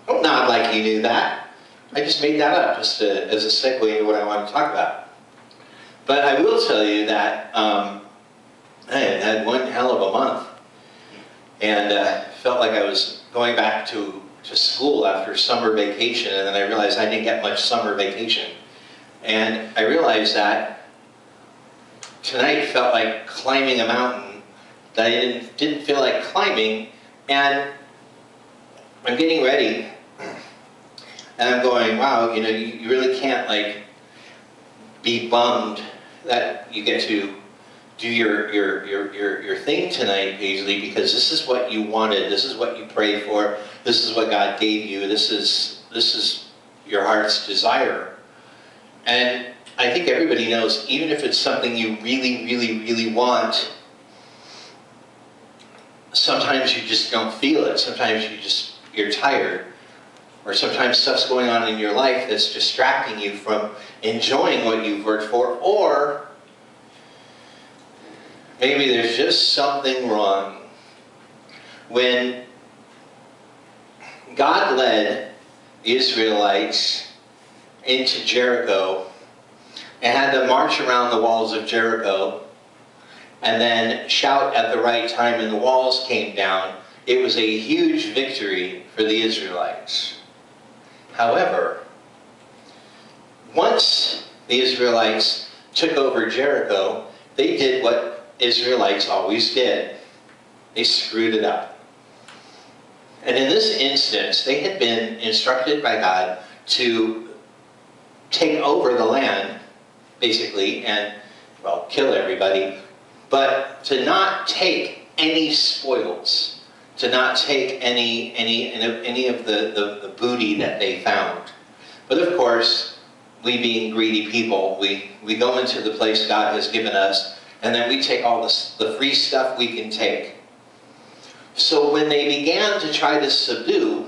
Don't nod like you knew that. I just made that up just as a segue into what I want to talk about. But I will tell you that I had one hell of a month. And felt like I was going back to school after summer vacation, and then I realized I didn't get much summer vacation. And I realized that tonight felt like climbing a mountain that I didn't feel like climbing, and I'm getting ready, and I'm going, wow, you know, you really can't like be bummed that you get to do your thing tonight, Paisley, because this is what you wanted, this is what you prayed for, this is what God gave you, this is your heart's desire. And I think everybody knows, even if it's something you really, really, really want, sometimes you just don't feel it. Sometimes you're tired. Or sometimes stuff's going on in your life that's distracting you from enjoying what you've worked for. Or maybe there's just something wrong. When God led the Israelites into Jericho and had them march around the walls of Jericho and then shout at the right time and the walls came down, it was a huge victory for the Israelites. However, once the Israelites took over Jericho, they did what Israelites always did. They screwed it up. And in this instance, they had been instructed by God to take over the land, basically, and, well, kill everybody, but to not take any spoils, to not take any of the booty that they found. But of course, we being greedy people, we go into the place God has given us, and then we take all the free stuff we can take. So when they began to try to subdue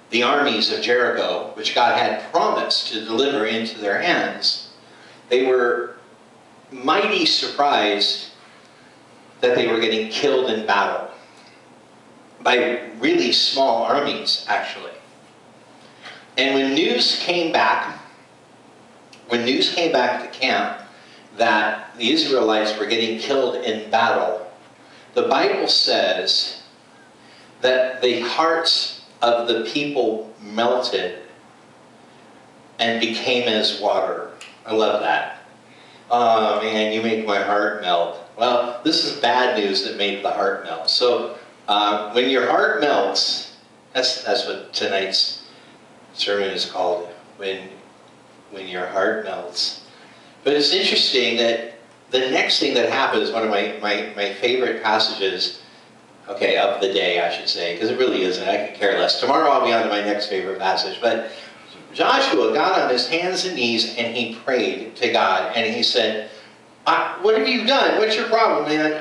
the armies of Jericho, which God had promised to deliver into their hands, they were mighty surprised that they were getting killed in battle by really small armies, actually. And when news came back to camp that the Israelites were getting killed in battle, the Bible says that the hearts of the people melted and became as water. I love that. Oh man, you make my heart melt. Well, this is bad news that made the heart melt. So when your heart melts, that's what tonight's sermon is called, when your heart melts. But it's interesting that the next thing that happens, one of my favorite passages, okay, of the day, I should say, because it really isn't, I could care less. Tomorrow I'll be on to my next favorite passage, but Joshua got on his hands and knees and he prayed to God, and he said, what have you done? What's your problem, man?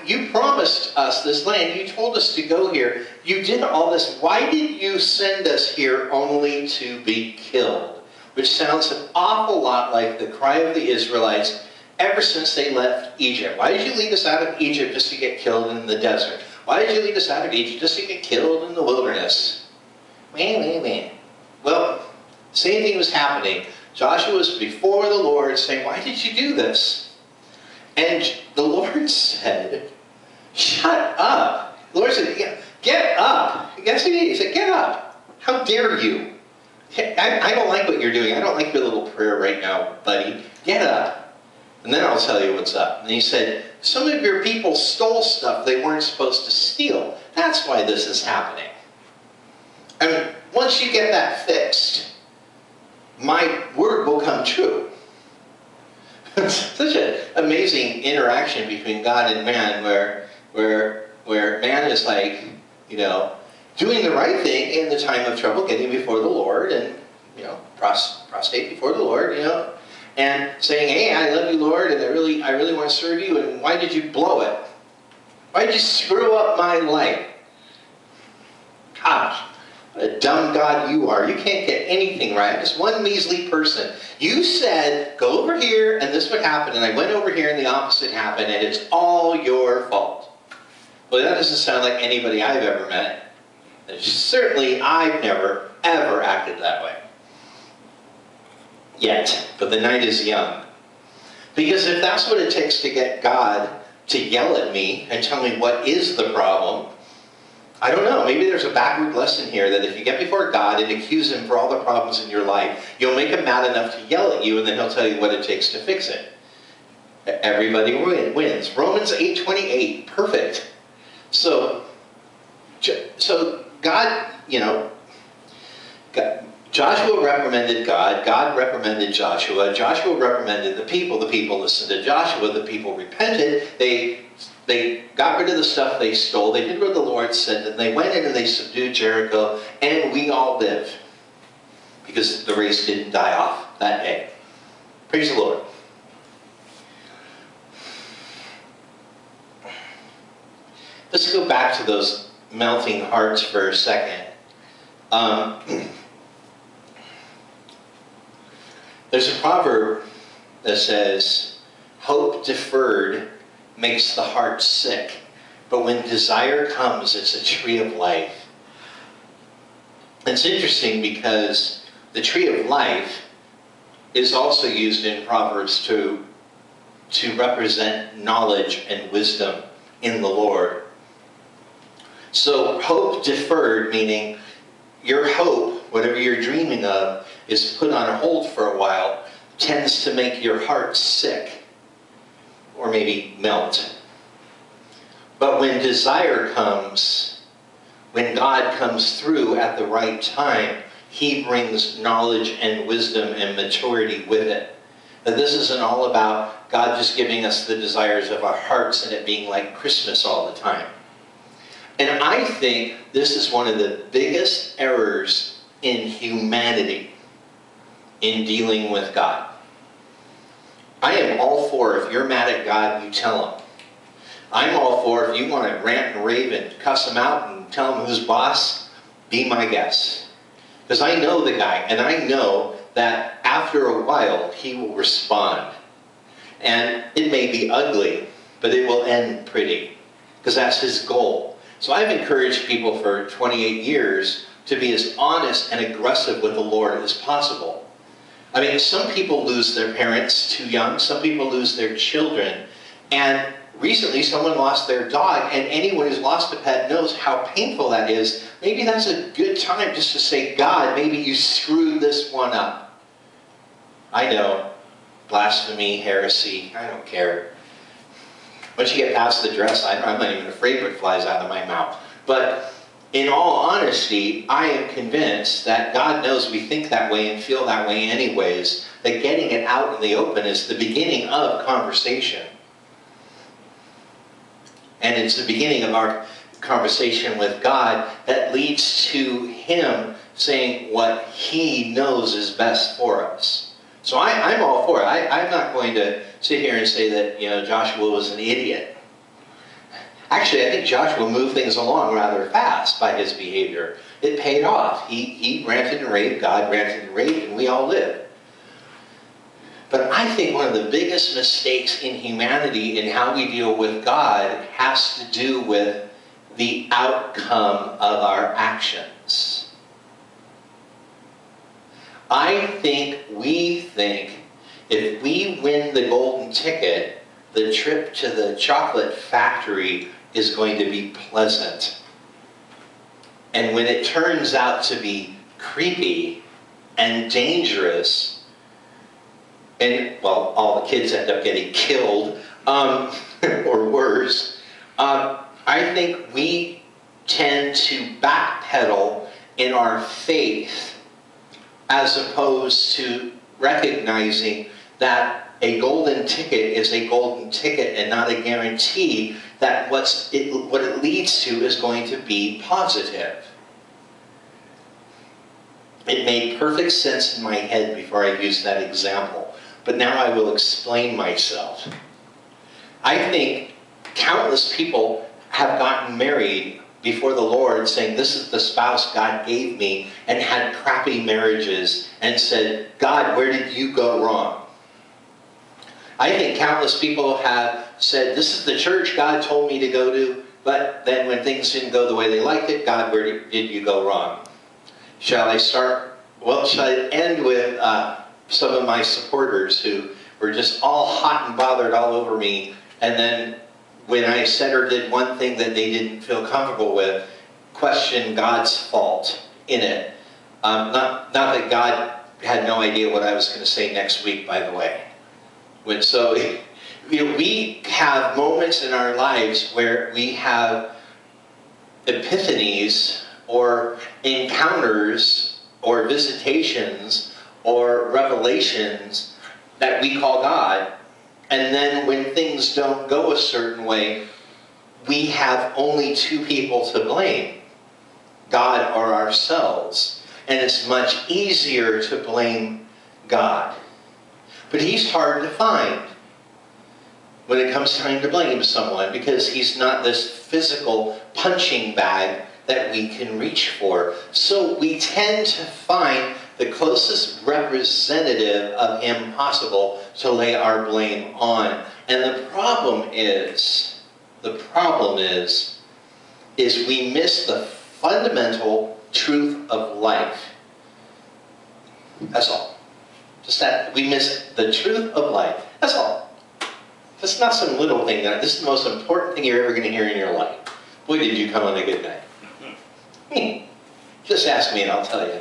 You promised us this land. You told us to go here. You did all this. Why did you send us here only to be killed? Which sounds an awful lot like the cry of the Israelites ever since they left Egypt. Why did you lead us out of Egypt just to get killed in the desert? Why did you lead us out of Egypt just to get killed in the wilderness? Man. Well, same thing was happening. Joshua was before the Lord saying, why did you do this? And the Lord said, shut up. The Lord said, get up. Guess what he said? Get up. How dare you? I don't like what you're doing. I don't like your little prayer right now, buddy. Get up. And then I'll tell you what's up. And he said, some of your people stole stuff they weren't supposed to steal. That's why this is happening. And once you get that fixed, my word will come true. Such an amazing interaction between God and man, where man is like, you know, doing the right thing in the time of trouble, getting before the Lord, and, you know, prostrate before the Lord, you know, and saying, hey, I love you, Lord, and I really want to serve you, and why did you blow it? Why did you screw up my life? Gosh, what a dumb God you are. You can't get anything right. I'm just one measly person. You said, go over here, and this would happen, and I went over here, and the opposite happened, and it's all your fault. Well, that doesn't sound like anybody I've ever met. Certainly, I've never, ever acted that way. Yet. But the night is young. Because if that's what it takes to get God to yell at me and tell me what is the problem, I don't know. Maybe there's a backward lesson here that if you get before God and accuse Him for all the problems in your life, you'll make Him mad enough to yell at you, and then He'll tell you what it takes to fix it. Everybody wins. Romans 8:28. Perfect. So God, Joshua reprimanded God. God reprimanded Joshua. Joshua reprimanded the people. The people listened to Joshua. The people repented. They got rid of the stuff they stole. They did what the Lord said. Then they went in and they subdued Jericho. And we all live. Because the race didn't die off that day. Praise the Lord. Let's go back to those melting hearts for a second. There's a proverb that says, hope deferred makes the heart sick, but when desire comes, it's a tree of life. It's interesting because the tree of life is also used in Proverbs to represent knowledge and wisdom in the Lord. So hope deferred, meaning your hope, whatever you're dreaming of, is put on hold for a while, tends to make your heart sick, or maybe melt. But when desire comes, when God comes through at the right time, He brings knowledge and wisdom and maturity with it. But this isn't all about God just giving us the desires of our hearts and it being like Christmas all the time. And I think this is one of the biggest errors in humanity in dealing with God. I am all for, if you're mad at God, you tell Him. I'm all for, if you want to rant and rave and cuss Him out and tell Him who's boss, be my guest. Because I know the guy, and I know that after a while, He will respond. And it may be ugly, but it will end pretty. Because that's His goal. So I've encouraged people for 28 years to be as honest and aggressive with the Lord as possible. I mean, some people lose their parents too young. Some people lose their children. And recently, someone lost their dog. And anyone who's lost a pet knows how painful that is. Maybe that's a good time just to say, God, maybe you screwed this one up. I know. Blasphemy, heresy, I don't care. Once you get past the dress, I'm not even afraid what flies out of my mouth. But in all honesty, I am convinced that God knows we think that way and feel that way anyways, that getting it out in the open is the beginning of conversation. And it's the beginning of our conversation with God that leads to Him saying what He knows is best for us. So I'm all for it. I'm not going to sit here and say that, Joshua was an idiot. Actually, I think Joshua moved things along rather fast by his behavior. It paid off. He ranted and raved, God ranted and raved, and we all lived. But I think one of the biggest mistakes in humanity in how we deal with God has to do with the outcome of our actions. We think if we win the golden ticket, the trip to the chocolate factory is going to be pleasant. And when it turns out to be creepy and dangerous, and, well, all the kids end up getting killed, or worse, I think we tend to backpedal in our faith as opposed to recognizing that a golden ticket is a golden ticket and not a guarantee that what it leads to is going to be positive. It made perfect sense in my head before I used that example, but now I will explain myself. I think countless people have gotten married before the Lord saying, this is the spouse God gave me, and had crappy marriages and said, God, where did you go wrong? I think countless people have said, this is the church God told me to go to, But then when things didn't go the way they liked it, God, where did you go wrong? Shall I start? Well, shall I end with some of my supporters who were just all hot and bothered all over me, and then when I said or did one thing that they didn't feel comfortable with, question God's fault in it. Not that God had no idea what I was going to say next week, by the way. So, we have moments in our lives where we have epiphanies or encounters or visitations or revelations that we call God. And then when things don't go a certain way, we have only two people to blame, God or ourselves. And it's much easier to blame God. But he's hard to find when it comes time to blame someone, because he's not this physical punching bag that we can reach for. So we tend to find the closest representative of him possible to lay our blame on. And the problem is we miss the fundamental truth of life. That's all. Just that, we miss the truth of life. That's all. It's not some little thing. This is the most important thing you're ever going to hear in your life. Boy, did you come on a good night. Just ask me and I'll tell you.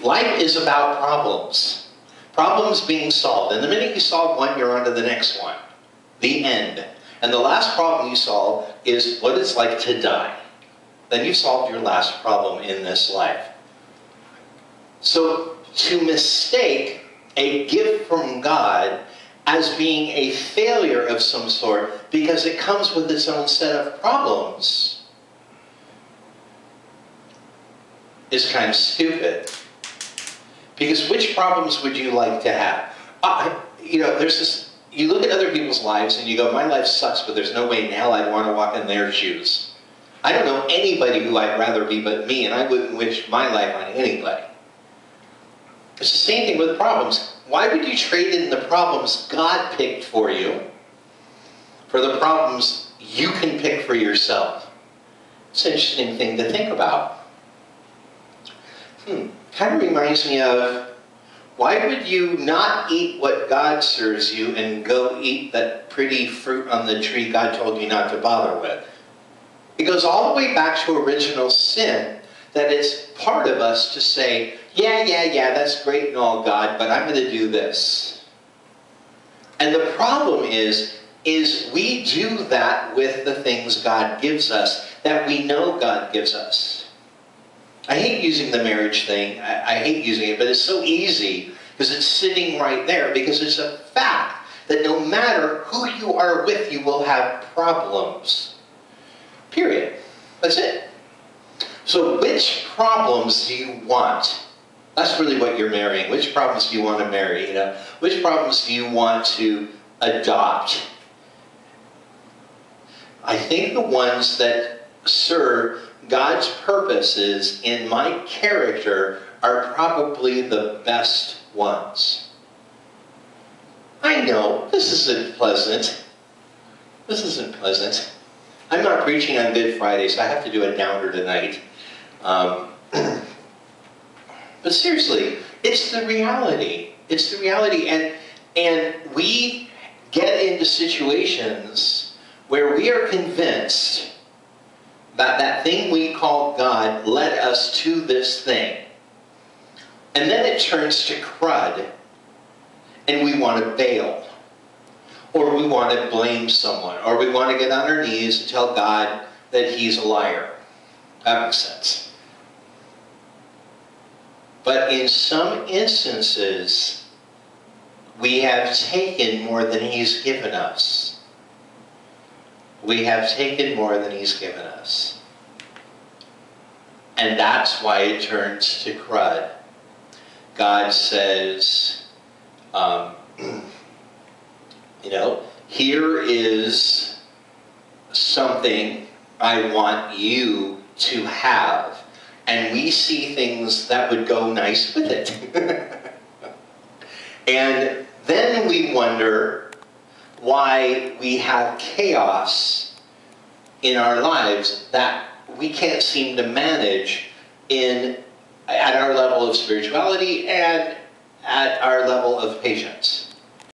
Life is about problems. Problems being solved. And the minute you solve one, you're on to the next one. The end. And the last problem you solve is what it's like to die. Then you've solved your last problem in this life. So to mistake a gift from God as being a failure of some sort because it comes with its own set of problems is kind of stupid. Because which problems would you like to have? There's this, you look at other people's lives and you go, my life sucks, but there's no way in hell I'd want to walk in their shoes. I don't know anybody who I'd rather be but me, and I wouldn't wish my life on anybody. It's the same thing with problems. Why would you trade in the problems God picked for you for the problems you can pick for yourself? It's an interesting thing to think about. Kind of reminds me of, why would you not eat what God serves you and go eat that pretty fruit on the tree God told you not to bother with? It goes all the way back to original sin, that it's part of us to say, yeah, that's great and all, God, but I'm going to do this. And the problem is we do that with the things God gives us, that we know God gives us. I hate using the marriage thing. I hate using it, but it's so easy because it's sitting right there, because it's a fact that no matter who you are with, you will have problems. Period. That's it. So which problems do you want? That's really what you're marrying. Which problems do you want to marry? Which problems do you want to adopt? I think the ones that serve God's purposes in my character are probably the best ones. I know, this isn't pleasant. This isn't pleasant. I'm not preaching on Good Friday, so I have to do a downer tonight. But seriously, it's the reality. It's the reality. And we get into situations where we are convinced that that thing we call God led us to this thing. And then it turns to crud, and we want to bail. Or we want to blame someone. Or we want to get on our knees and tell God that he's a liar. That makes sense. But in some instances, we have taken more than he's given us. We have taken more than he's given us. And that's why it turns to crud. God says, here is something I want you to have. And we see things that would go nice with it. And then we wonder, why we have chaos in our lives that we can't seem to manage at our level of spirituality and at our level of patience.